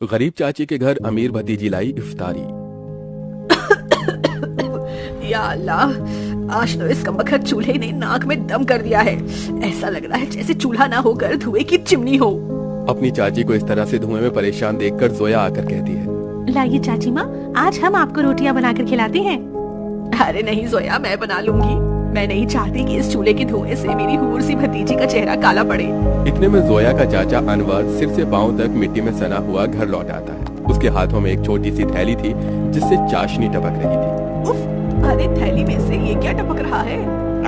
गरीब चाची के घर अमीर भतीजी लाई इफ्तारी। या अल्लाह, आज तो इस कमबख्त चूल्हे ने नाक में दम कर दिया है। ऐसा लग रहा है जैसे चूल्हा ना होकर धुएं की चिमनी हो। अपनी चाची को इस तरह से धुएं में परेशान देखकर जोया आकर कहती है, लाइए चाची माँ, आज हम आपको रोटियां बनाकर खिलाते हैं। अरे नहीं जोया, मैं बना लूंगी। मैं नहीं चाहती कि इस चूल्हे के धुएं से मेरी हूर सी भतीजी का चेहरा काला पड़े। इतने में जोया का चाचा अनवर सिर से पांव तक मिट्टी में सना हुआ घर लौट आता है। उसके हाथों में एक छोटी सी थैली थी जिससे चाशनी टपक रही थी। उफ, अरे थैली में से ये क्या टपक रहा है?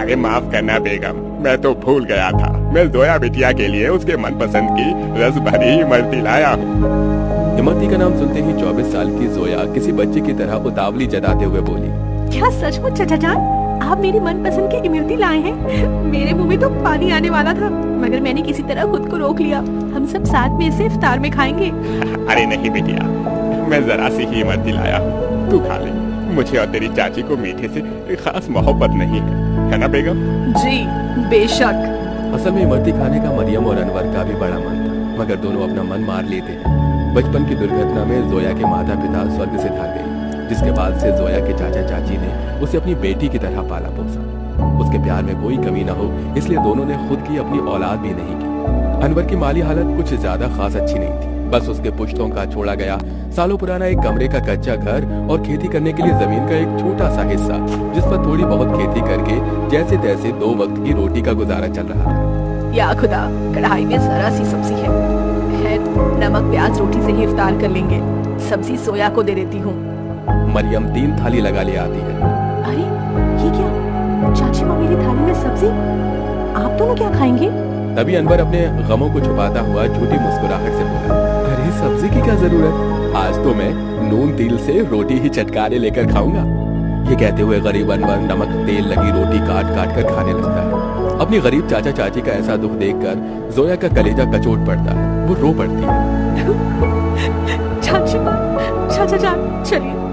अरे माफ करना बेगम, मैं तो भूल गया था। मैं जोया बिटिया के लिए उसके मनपसंद की रस भरी इमरती लाया हूँ। इमरती का नाम सुनते ही 24 साल की जोया किसी बच्चे की तरह उतावली जताते हुए बोली, क्या सचमुच चाचा जान, आप मेरी मनपसंद की इमरती लाए हैं? मेरे मुंह में तो पानी आने वाला था, मगर मैंने किसी तरह खुद को रोक लिया। हम सब साथ में इसे इफ्तार में खाएंगे। अरे नहीं बिटिया, मैं जरा सी ही इमरती लाया हूँ, तू खा ले। मुझे और तेरी चाची को मीठे से खास मोहब्बत नहीं है ना बेगम? जी बेशक। असल में इमरती खाने का मरियम और अनवर का भी बड़ा मन था, मगर दोनों अपना मन मार लेते हैं। बचपन की दुर्घटना में जोया के माता पिता स्वर्ग से धार गए, जिसके बाद से जोया के चाचा चाची ने उसे अपनी बेटी की तरह पाला पोसा। उसके प्यार में कोई कमी न हो, इसलिए दोनों ने खुद की अपनी औलाद भी नहीं की। अनवर की माली हालत कुछ ज्यादा खास अच्छी नहीं थी। बस उसके पुश्तों का छोड़ा गया सालों पुराना एक कमरे का कच्चा घर और खेती करने के लिए जमीन का एक छोटा सा हिस्सा, जिस पर थोड़ी बहुत खेती करके जैसे तैसे 2 वक्त की रोटी का गुजारा चल रहा था। या खुदा, कढ़ाई में जरा सी सब्जी है। खैर, नमक प्याज रोटी से ही इफ्तार कर लेंगे। सब्जी सोया को दे देती हूँ। मरियम 3 थाली लगा ले आती है। अरे ये क्या, चाची माँ मेरी थाली में सब्जी, आप दोनों क्या खाएंगे? तभी अनवर अपने गमों को छुपाता हुआ झूठी मुस्कुराहट से बोला, अरे सब्जी की क्या जरूरत, आज तो मैं नून तिल से रोटी ही चटकारे लेकर खाऊंगा। ये कहते हुए गरीब अनवर नमक तेल लगी रोटी काट काट कर खाने लगता है। अपनी गरीब चाचा चाची का ऐसा दुख देखकर जोया का कलेजा कचोट पड़ता है, वो रो पड़ती है। चाची माँ, चाचा जान, चलिए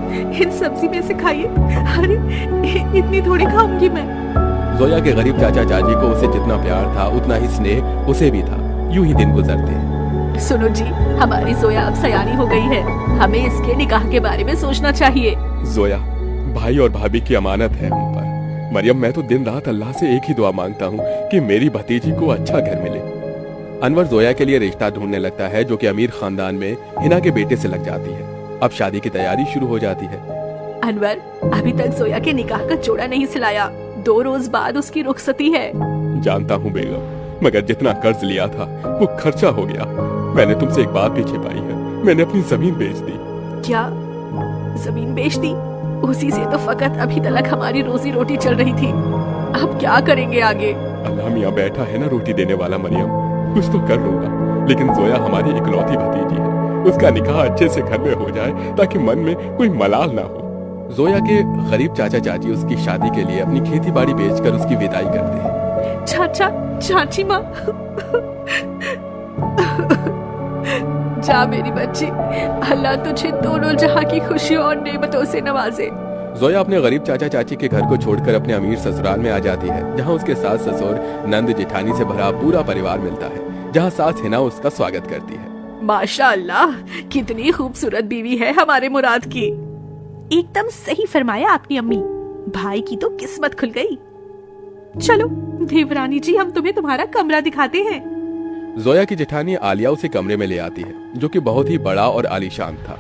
इन सब्जी में से खाइए। अरे इतनी थोड़ी खाऊंगी मैं। जोया के गरीब चाचा चाची को उसे जितना प्यार था उतना ही स्नेह उसे भी था। यूं ही दिन गुजरते हैं। सुनो जी, हमारी जोया अब सयानी हो गई है, हमें इसके निकाह के बारे में सोचना चाहिए। जोया, भाई और भाभी की अमानत है हम पर। मरियम, मैं तो दिन रात अल्लाह से एक ही दुआ मांगता हूँ कि मेरी भतीजी को अच्छा घर मिले। अनवर जोया के लिए रिश्ता ढूंढने लगता है, जो कि अमीर खानदान में हिना के बेटे से लग जाती है। अब शादी की तैयारी शुरू हो जाती है। अनवर, अभी तक जोया के निकाह का जोड़ा नहीं सिलाया। 2 रोज बाद उसकी रुखसती है। जानता हूँ बेगम, मगर जितना कर्ज लिया था वो खर्चा हो गया। मैंने तुमसे एक बात भी छिपाई है, मैंने अपनी जमीन बेच दी। क्या जमीन बेच दी? उसी से तो फकत अभी तक हमारी रोजी रोटी चल रही थी। अब क्या करेंगे आगे? अल्लाह मियाँ बैठा है ना रोटी देने वाला मरियम, कुछ तो कर लूंगा। लेकिन जोया हमारी इकलौती भतीजी है, उसका निकाह अच्छे से घर में हो जाए ताकि मन में कोई मलाल ना हो। जोया के गरीब चाचा चाची उसकी शादी के लिए अपनी खेती बाड़ी बेचकर उसकी विदाई करते हैं। चाचा चाची माँ, जा मेरी बच्ची, अल्लाह तुझे दोनों जहां की खुशियों और नेमतों से नवाजे। जोया अपने गरीब चाचा चाची के घर को छोड़कर अपने अमीर ससुराल में आ जाती है, जहां उसके सास ससुर नंद जेठानी से भरा पूरा परिवार मिलता है, जहां सास हिना उसका स्वागत करती है। माशाअल्लाह, कितनी खूबसूरत बीवी है हमारे मुराद की। एकदम सही फरमाया आपने अम्मी, भाई की तो किस्मत खुल गई। चलो देवरानी जी, हम तुम्हें तुम्हारा कमरा दिखाते हैं। जोया की जेठानी आलिया उसे कमरे में ले आती है, जो कि बहुत ही बड़ा और आलीशान था।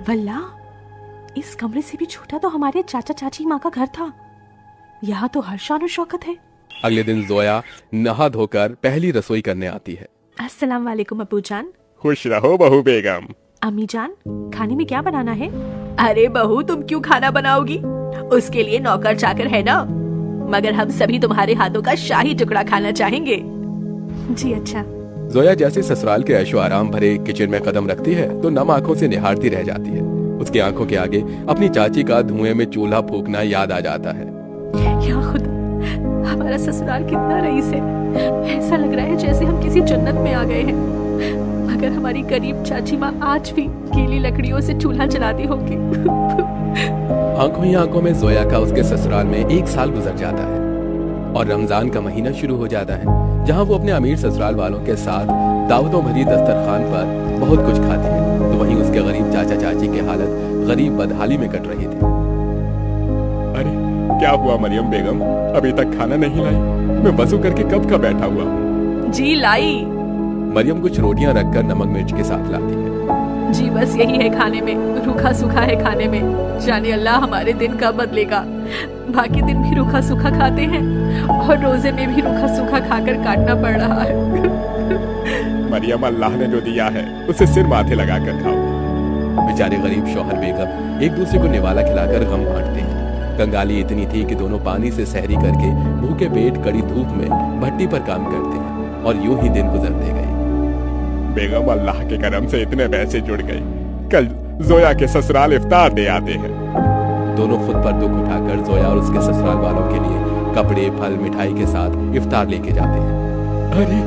वल्लाह, इस कमरे से भी छोटा तो हमारे चाचा चाची माँ का घर था। यहाँ तो हर शान और शौकत है। अगले दिन जोया नहा धोकर पहली रसोई करने आती है। अस्सलाम वालेकुम अब्बू जान। खुश रहो बहू बेगम। अम्मी जान, खाने में क्या बनाना है? अरे बहू, तुम क्यों खाना बनाओगी? उसके लिए नौकर चाकर है ना, मगर हम सभी तुम्हारे हाथों का शाही टुकड़ा खाना चाहेंगे। जी अच्छा। जोया जैसे ससुराल के ऐशो आराम भरे किचन में कदम रखती है तो नम आंखों से निहारती रह जाती है। उसकी आंखों के आगे अपनी चाची का धुएं में चूल्हा फूकना याद आ जाता है। या खुदा, हमारा ससुराल कितना रईस है। ऐसा लग रहा है जैसे हम किसी जन्नत में आ गए हैं। मगर हमारी गरीब चाची माँ आज भी गीली लकड़ियों से चूल्हा जलाती होगी। आंखों ही आंखों में जोया का उसके ससुराल में 1 साल गुजर जाता है और रमजान का महीना शुरू हो जाता है, जहां वो अपने अमीर ससुराल वालों के साथ दावतों भरी दस्तरखान पर बहुत कुछ खाती है। वहीं उसके गरीब चाचा चाची की हालत गरीब बदहाली में कट रही थी। अरे क्या हुआ मरियम बेगम, अभी तक खाना नहीं लाई? मैं वजू करके कब का बैठा हुआ। जी लाई। मरियम कुछ रोटियां रखकर नमक मिर्च के साथ लाती है। जी बस यही है खाने में, रूखा सूखा है खाने में। जाने अल्लाह हमारे दिन कब बदलेगा। बाकी दिन भी रूखा सूखा खाते हैं और रोजे में भी रूखा सूखा खाकर काटना पड़ रहा है। मरियम, अल्लाह ने जो दिया है उसे सिर माथे लगा कर खाओ। बेचारे गरीब शौहर बेगम एक दूसरे को निवाला खिलाकर गम बांटते हैं। कंगाली इतनी थी कि दोनों पानी से सहरी करके भूखे पेट कड़ी धूप में भट्टी पर काम करते हैं और यूं ही दिन गुजरते गए। बेगम, अल्लाह के करम से इतने पैसे जुड़ गए, कल जोया के ससुराल इफ्तार दे आते हैं। दोनों खुद पर दुख उठाकर जोया और उसके ससुराल वालों के लिए कपड़े फल मिठाई के साथ इफ्तार लेके जाते हैं। अरे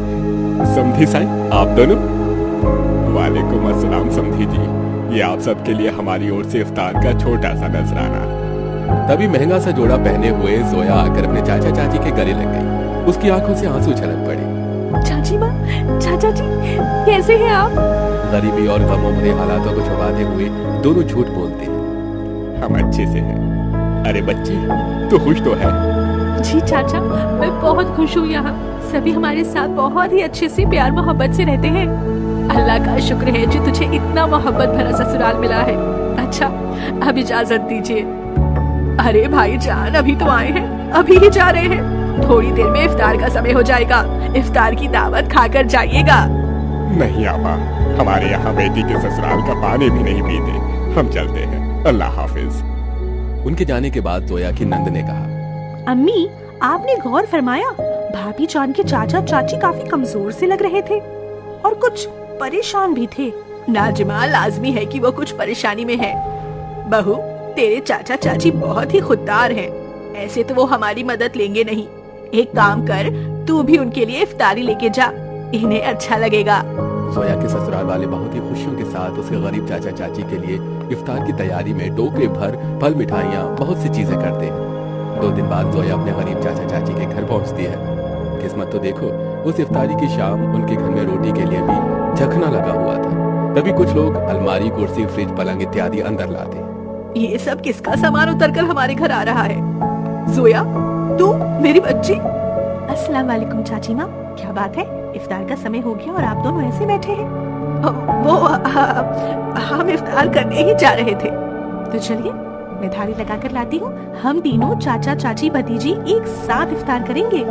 समधी साईं, आप दोनों? वालेकुम अस्सलाम समधी जी, ये आप सबके लिए हमारी ओर से इफ्तार का छोटा सा नजराना। तभी महंगा सा जोड़ा पहने हुए जोया आकर अपने चाचा चाची के गले लग गई। उसकी आंखों से आंसू छलक पड़े। चाची माँ, चाचा जी, कैसे हैं आप? गरीबी और गमों भरे हालातों को छुपाते हुए दोनों झूठ बोलते हैं। हम अच्छे से हैं। अरे बच्ची, तू खुश तो है? जी चाचा, मैं बहुत खुश हूँ। यहाँ सभी हमारे साथ बहुत ही अच्छे से प्यार मोहब्बत से रहते हैं। अल्लाह का शुक्र है जो तुझे इतना मोहब्बत भरा ससुराल मिला है। अच्छा, अब इजाजत दीजिए। अरे भाई जान, अभी तो आए हैं, अभी ही जा रहे हैं। थोड़ी देर में इफ्तार का समय हो जाएगा। इफ्तार की दावत खाकर जाइएगा। नहीं आपा, हमारे यहाँ बेटी के ससुराल का पानी भी नहीं पीते। हम चलते हैं, अल्लाह हाफिज। उनके जाने के बाद जोया की नंद ने कहा, अम्मी, आपने गौर फरमाया भाभी जान के चाचा चाची काफी कमजोर से लग रहे थे और कुछ परेशान भी थे। नाजिमा, लाजमी है कि वो कुछ परेशानी में है। बहू, तेरे चाचा चाची बहुत ही खुददार हैं। ऐसे तो वो हमारी मदद लेंगे नहीं। एक काम कर, तू भी उनके लिए इफ्तारी लेके जा, इन्हें अच्छा लगेगा। जोया के ससुराल वाले बहुत ही खुशियों के साथ उसके गरीब चाचा चाची के लिए इफ्तार की तैयारी में टोकरे भर फल मिठाइयाँ बहुत सी चीजें करते हैं। 2 दिन बाद जोया अपने गरीब चाचा चाची के घर पहुँचती है। किस्मत तो देखो, उस इफ्तारी की शाम उनके घर में रोटी के लिए भी झखना लगा हुआ था। तभी कुछ लोग अलमारी, कुर्सी, फ्रिज, पलंग इत्यादि अंदर लाते हैं। ये सब किसका सामान उतरकर हमारे घर आ रहा है? जोया, तू मेरी बच्ची। अस्सलाम वालेकुम चाची माँ, क्या बात है? इफ्तार का समय हो गया और आप दोनों ऐसे बैठे हैं। वो हम इफ्तार करने ही जा रहे थे। तो चलिए, मैं थाली लगा कर लाती हूँ। हम तीनों चाचा चाची भतीजी एक साथ इफ्तार करेंगे।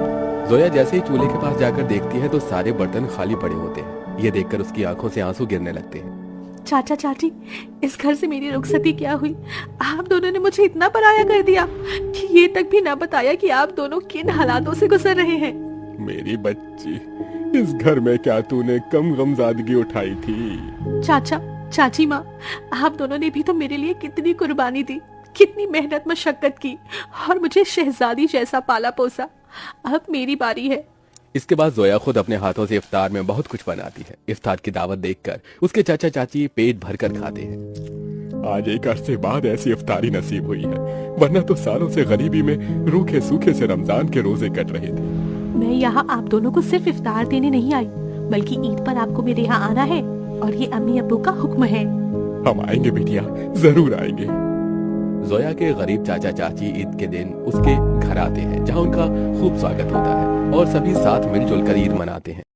जोया जैसे ही चूल्हे के पास जाकर देखती है तो सारे बर्तन खाली पड़े होते हैं। ये देखकर उसकी आंखों से आंसू गिरने लगते हैं। चाचा चाची, इस घर से मेरी रुखसती क्या हुई? आप दोनों ने मुझे इतना पराया कर दिया कि ये तक भी ना बताया कि आप दोनों किन हालातों से गुजर रहे हैं। मेरी बच्ची, इस घर में क्या तूने कम गमजादगी उठाई थी? चाचा चाची माँ, आप दोनों ने भी तो मेरे लिए कितनी कुर्बानी दी, कितनी मेहनत मशक्कत की और मुझे शहजादी जैसा पाला पोसा। अब मेरी बारी है। इसके बाद जोया खुद अपने हाथों से इफ्तार में बहुत कुछ बनाती है। इफ्तार की दावत देखकर उसके चाचा चाची पेट भरकर खाते हैं। आज एक अरसे बाद ऐसी इफ्तारी नसीब हुई है, वरना तो सालों से गरीबी में रूखे सूखे से रमजान के रोजे कट रहे थे। मैं यहाँ आप दोनों को सिर्फ इफ्तार देने नहीं आई, बल्कि ईद पर आपको मेरे यहाँ आना है और ये अम्मी अब्बू का हुक्म है। हम आएंगे बिटिया, जरूर आएंगे। जोया के गरीब चाचा चाची ईद के दिन उसके घर आते हैं, जहाँ उनका खूब स्वागत होता है और सभी साथ मिलजुल कर ईद मनाते हैं।